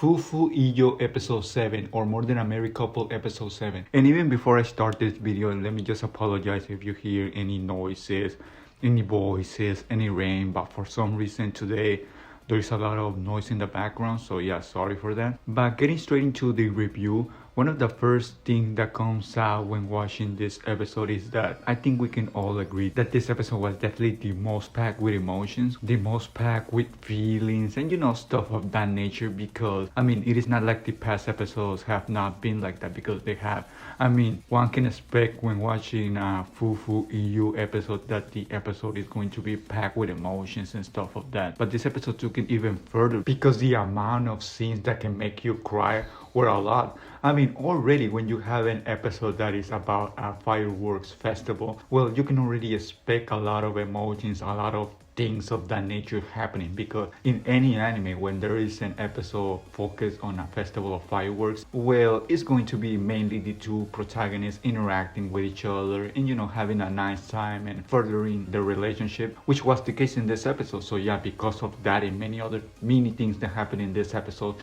Fuufu Ijou episode 7 or More Than a Married Couple episode 7. And even before I start this video, let me just apologize if you hear any noises, any voices, any rain, but for some reason today there is a lot of noise in the background, so yeah, sorry for that. But getting straight into the review, one of the first things that comes out when watching this episode is that I think we can all agree that this episode was definitely the most packed with emotions, the most packed with feelings and stuff of that nature, because it is not like the past episodes have not been like that, because they have. One can expect when watching a Fuufu Ijou episode that the episode is going to be packed with emotions and stuff of that. But this episode took it even further because the amount of scenes that can make you cry were a lot. Already when you have an episode that is about a fireworks festival, well, you can already expect a lot of emotions, a lot of things of that nature happening, because in any anime when there is an episode focused on a festival of fireworks, well, it's going to be mainly the two protagonists interacting with each other and having a nice time and furthering the relationship, which was the case in this episode. So yeah, because of that and many things that happened in this episode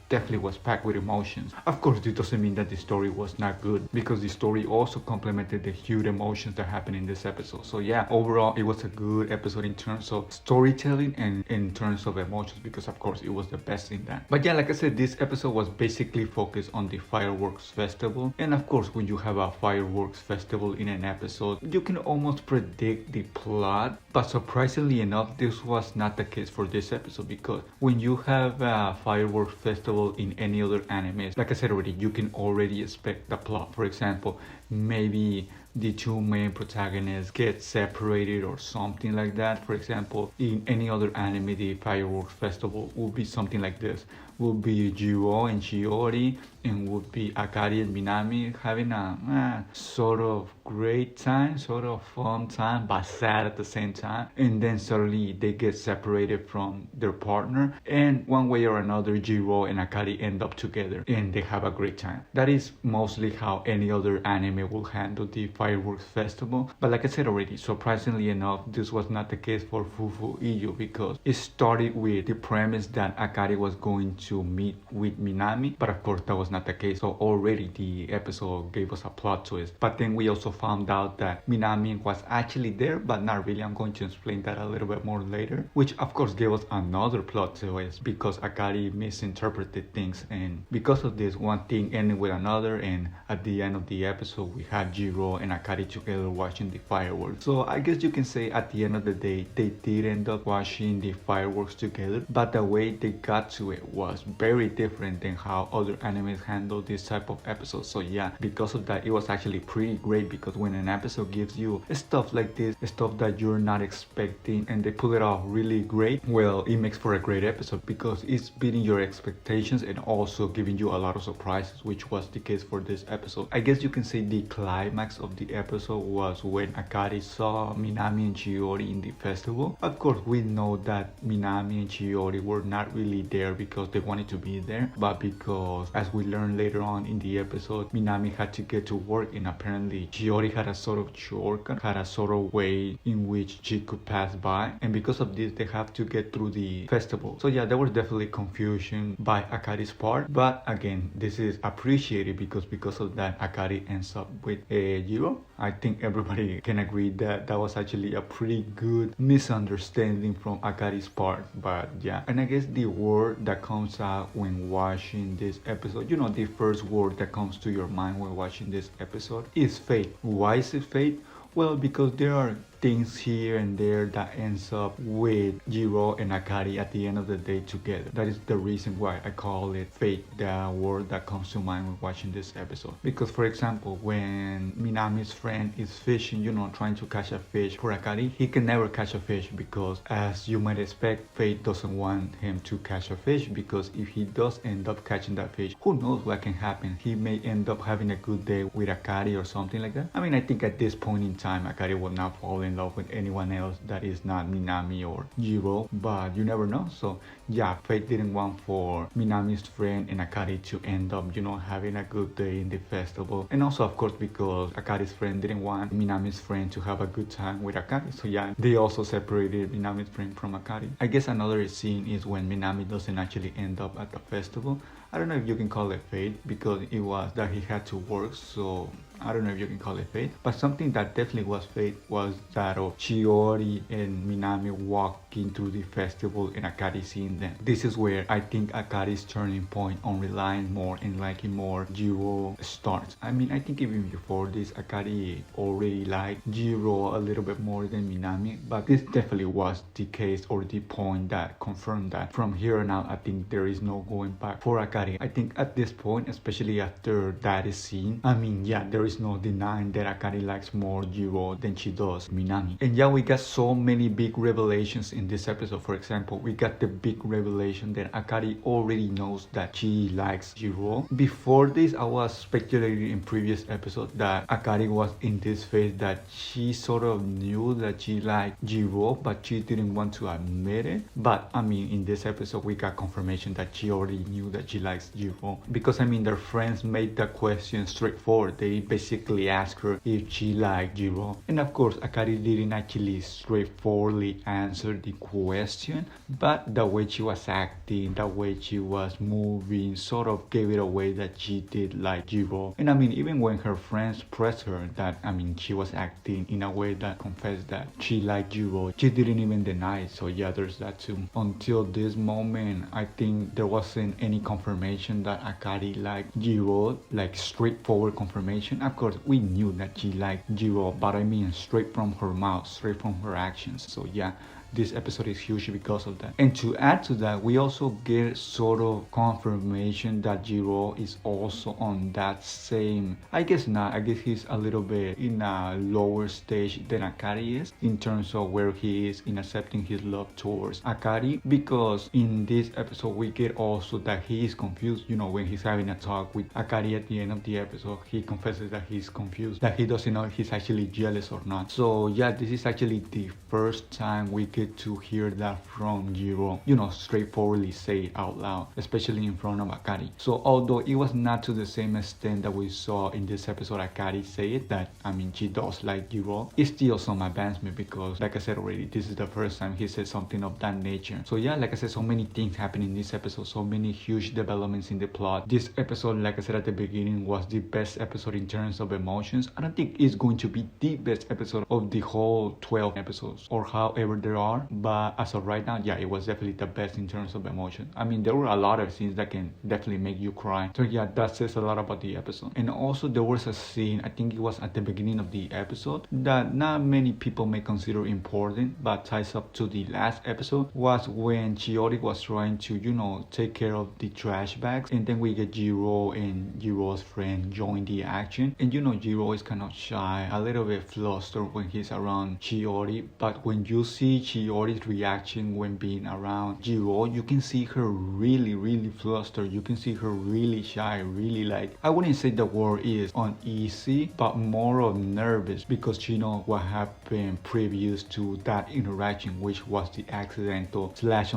definitely was packed with emotions. Of course, this doesn't mean that the story was not good, because the story also complemented the huge emotions that happened in this episode. So yeah, overall it was a good episode in terms of storytelling and in terms of emotions, because of course it was the best in that. But yeah, like I said, this episode was basically focused on the fireworks festival, and of course when you have a fireworks festival in an episode, you can almost predict the plot. But surprisingly enough, this was not the case for this episode, because when you have a fireworks festival in any other animes, like I said already, you can already expect the plot. For example, maybe the two main protagonists get separated or something like that. For example, in any other anime, the fireworks festival would be something like this. Would be Jirou and Shiori, and would be Akari and Minami having a sort of great time, sort of fun time, but sad at the same time. And then suddenly they get separated from their partner, and one way or another, Jirou and Akari end up together and they have a great time. That is mostly how any other anime will handle the fireworks festival. But like I said already, surprisingly enough, this was not the case for Fuufu Ijou, because it started with the premise that Akari was going to meet with Minami, but of course that was not the case. So already the episode gave us a plot twist. But then we also found out that Minami was actually there, but not really. I'm going to explain that a little bit more later, which of course gave us another plot twist, because Akari misinterpreted things, and because of this, one thing ended with another, and at the end of the episode we had Jirou and Akari together watching the fireworks. So I guess you can say at the end of the day they did end up watching the fireworks together, but the way they got to it was very different than how other animes handle this type of episodes. So yeah, because of that, it was actually pretty great, because when an episode gives you stuff like this, stuff that you're not expecting, and they pull it off really great, well, it makes for a great episode, because it's beating your expectations and also giving you a lot of surprises, which was the case for this episode. I guess you can say the climax of the episode was when Akari saw Minami and Shiori in the festival. Of course, we know that Minami and Shiori were not really there because they wanted to be there, but because, as we learned later on in the episode, Minami had to get to work, and apparently Shiori had a sort of shortcut, had a sort of way in which she could pass by, and because of this they have to get through the festival. So yeah, there was definitely confusion by Akari's part, but again, this is appreciated because of that Akari ends up with Jirou. I think everybody can agree that that was actually a pretty good misunderstanding from Akari's part. But yeah, and I guess the word that comes out when watching this episode, the first word that comes to your mind when watching this episode is fate. Why is it fate? Well, because there are things here and there that ends up with Jirou and Akari at the end of the day together. That is the reason why I call it fate, the word that comes to mind when watching this episode. Because for example, when Minami's friend is fishing, trying to catch a fish for Akari, he can never catch a fish, because as you might expect, fate doesn't want him to catch a fish, because if he does end up catching that fish, who knows what can happen. He may end up having a good day with Akari or something like that. I think at this point in time, Akari will not fall in in love with anyone else that is not Minami or Jirou, but you never know. So yeah, fate didn't want for Minami's friend and Akari to end up, having a good day in the festival. And also, of course, because Akari's friend didn't want Minami's friend to have a good time with Akari. So yeah, they also separated Minami's friend from Akari. I guess another scene is when Minami doesn't actually end up at the festival. I don't know if you can call it fate because it was that he had to work, so I don't know if you can call it fate. But something that definitely was fate was that of Chiori and Minami walking through the festival and Akari seeing them. This is where I think Akari's turning point on relying more and liking more Jirou starts. I mean, I think even before this, Akari already liked Jirou a little bit more than Minami, but this definitely was the case or the point that confirmed that. From here on out, I think there is no going back for Akari. I think at this point, especially after that scene, I mean, yeah, there is no denying that Akari likes more Jirou than she does Minami. And yeah, we got so many big revelations in this episode. For example, we got the big revelation that Akari already knows that she likes Jirou. Before this, I was speculating in previous episodes that Akari was in this phase that she sort of knew that she liked Jirou, but she didn't want to admit it. But I mean, in this episode, we got confirmation that she already knew that she likes Jirou, because I mean, their friends made the question straightforward. They basically asked her if she liked Jirou, and of course Akari didn't actually straightforwardly answer the question, but the way she was acting, the way she was moving sort of gave it away that she did like Jirou. And I mean, even when her friends pressed her that, I mean, she was acting in a way that confessed that she liked Jirou, she didn't even deny it. So yeah, there's that too. Until this moment, I think there wasn't any confirmation that Akari liked Jirou, like straightforward confirmation. Of course, we knew that she liked Jirou, but I mean straight from her mouth, straight from her actions. So yeah, this episode is huge because of that. And to add to that, we also get sort of confirmation that Jirou is also on that same, I guess not, I guess he's a little bit in a lower stage than Akari is in terms of where he is in accepting his love towards Akari, because in this episode we get also that he is confused. When he's having a talk with Akari at the end of the episode, he confesses that he's confused, that he doesn't know if he's actually jealous or not. So yeah, this is actually the first time we get to hear that from Jirou, straightforwardly say it out loud, especially in front of Akari. So although it was not to the same extent that we saw in this episode Akari say it, that I mean she does like Jirou, it's still some advancement because like I said already, this is the first time he said something of that nature. So yeah, like I said, so many things happen in this episode, so many huge developments in the plot. This episode, like I said at the beginning, was the best episode in terms of emotions. I don't think it's going to be the best episode of the whole 12 episodes or however there are, but as of right now, yeah, it was definitely the best in terms of emotion. I mean, there were a lot of scenes that can definitely make you cry. So yeah, that says a lot about the episode. And also there was a scene, I think it was at the beginning of the episode, that not many people may consider important, but ties up to the last episode, was when Chiori was trying to, take care of the trash bags, and then we get Jirou and Jirou's friend join the action. And Jirou is kind of shy, a little bit flustered when he's around Chiori, but when you see Chiori's reaction when being around Jirou, you can see her really flustered. You can see her really shy, really, like, I wouldn't say the word is uneasy, but more of nervous, because she knows what happened previous to that interaction, which was the accidental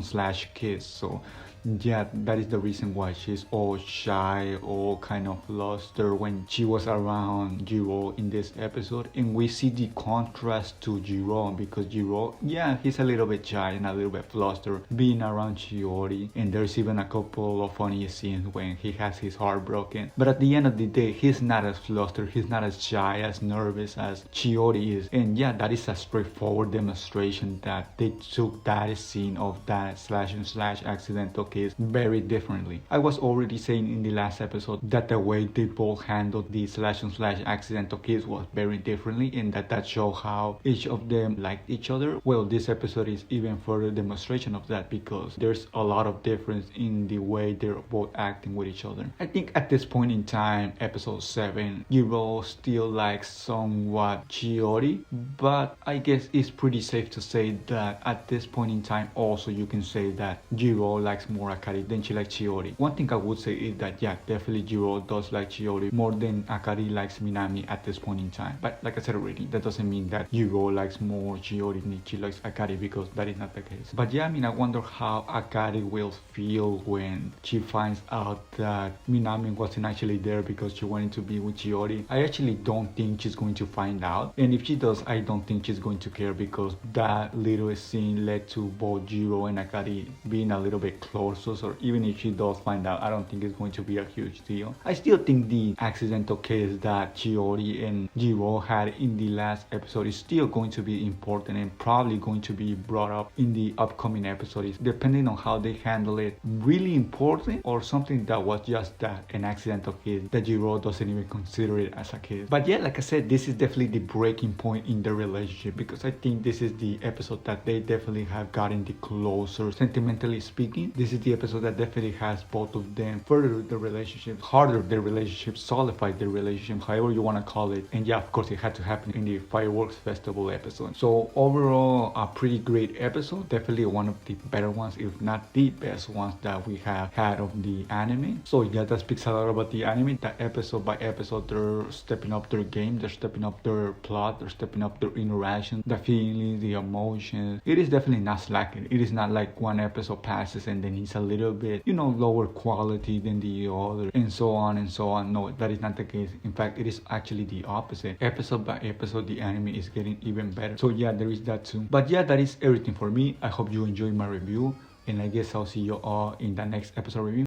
slash kiss. So yeah, that is the reason why she's all shy, all kind of flustered when she was around Jirou in this episode. And we see the contrast to Jirou, because Jirou, yeah, he's a little bit shy and a little bit flustered being around Chiori. And there's even a couple of funny scenes when he has his heart broken. But at the end of the day, he's not as flustered, he's not as shy, as nervous as Chiori is. And yeah, that is a straightforward demonstration that they took that scene of that slash accidental kiss very differently. I was already saying in the last episode that the way they both handled the slash accidental kiss was very differently, and that showed how each of them liked each other. Well, this episode is even further demonstration of that, because there's a lot of difference in the way they're both acting with each other. I think at this point in time, episode 7, Jirou still likes somewhat Chiori, but I guess it's pretty safe to say that at this point in time also you can say that Jirou likes more more Akari than she likes Chiori. One thing I would say is that yeah, definitely Jirou does like Chiori more than Akari likes Minami at this point in time. But like I said already, that doesn't mean that Jirou likes more Chiori than she likes Akari, because that is not the case. But yeah, I mean, I wonder how Akari will feel when she finds out that Minami wasn't actually there because she wanted to be with Chiori. I actually don't think she's going to find out, and if she does, I don't think she's going to care, because that little scene led to both Jirou and Akari being a little bit closer. So even if she does find out, I don't think it's going to be a huge deal. I still think the accidental kiss that Chiori and Jirou had in the last episode is still going to be important and probably going to be brought up in the upcoming episodes, depending on how they handle it. Really important, or something that was just that, an accidental kiss that Jirou doesn't even consider it as a kiss. But yeah, like I said, this is definitely the breaking point in the relationship, because I think this is the episode that they definitely have gotten the closer, sentimentally speaking. This is the episode that definitely has both of them further the relationship, harder their relationship, solidified their relationship, however you want to call it. And yeah, of course, it had to happen in the fireworks festival episode. So overall, a pretty great episode, definitely one of the better ones, if not the best ones that we have had of the anime. So yeah, that speaks a lot about the anime, that episode by episode they're stepping up their game, they're stepping up their plot, they're stepping up their interaction, the feelings, the emotions. It is definitely not slacking. It is not like one episode passes and then it's a little bit, you know, lower quality than the other, and so on and so on. No, that is not the case. In fact, it is actually the opposite. Episode by episode, the anime is getting even better. So yeah, there is that too. But yeah, that is everything for me. I hope you enjoyed my review, and I guess I'll see you all in the next episode review.